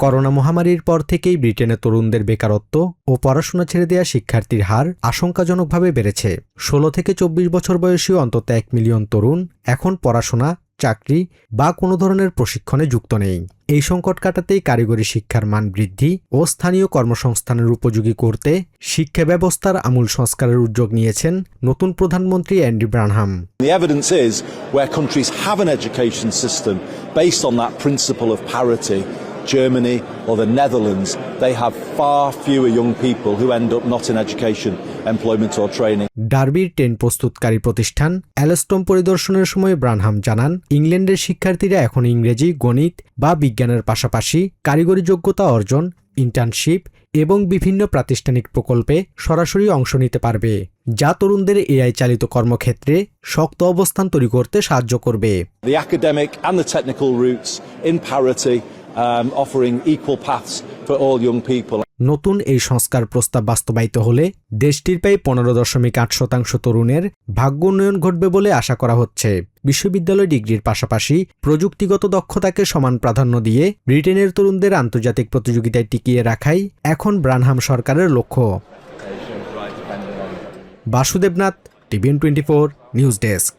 Corona মহামারীর পর থেকেই ব্রিটেনে তরুণদের বেকারত্ব ও পড়াশোনা ছেড়ে দেওয়া শিক্ষার্থীর হার আশঙ্কাজনকভাবে বেড়েছে। ১৬ থেকে ২৪ বছর বয়সী অন্তত ১ মিলিয়ন তরুণ এখন পড়াশোনা, চাকরি বা কোনো ধরনের প্রশিক্ষণে যুক্ত নেই। এই সংকট কাটাতেই কারিগরি শিক্ষার মান বৃদ্ধি ও স্থানীয় কর্মসংস্থানের উপযোগী করতে শিক্ষা ব্যবস্থার আমূল সংস্কারের উদ্যোগ নিয়েছেন নতুন প্রধানমন্ত্রী Andy ব্রানহাম। The evidence is where countries have an education system based on that principle of parity, Germany or the Netherlands, they have far fewer young people who end up not in education, employment or training. ডার্বির train প্রস্তুতকারী প্রতিষ্ঠান অ্যালস্টম পরিদর্শনের সময় ব্রানহাম জানান, ইংল্যান্ডের শিক্ষার্থীরা এখন ইংরেজি, গণিত বা বিজ্ঞানের পাশাপাশি কারিগরি যোগ্যতা অর্জন, ইন্টার্নশিপ এবং বিভিন্ন প্রাতিষ্ঠানিক প্রকল্পে সরাসরি অংশ নিতে পারবে, যা তরুণদের এআই চালিত কর্মক্ষেত্রে শক্ত অবস্থান তৈরি করতে সাহায্য করবে। The academic and the technical routes in parity, offering equal paths for all young people. নতুন এই সংস্কার প্রস্তাব বাস্তবায়িত হলে দেশটির প্রায় ১৫.৮% তরুণের ভাগ্য উন্নয়ন ঘটবে বলে আশা করা হচ্ছে। বিশ্ববিদ্যালয় ডিগ্রির পাশাপাশি প্রযুক্তিগত দক্ষতাকে সমান প্রাধান্য দিয়ে ব্রিটেনের তরুণদের আন্তর্জাতিক প্রতিযোগিতায় টিকিয়ে রাখাই এখন ব্রানহাম সরকারের লক্ষ্য। Basudeb Nath, TVN24 news desk.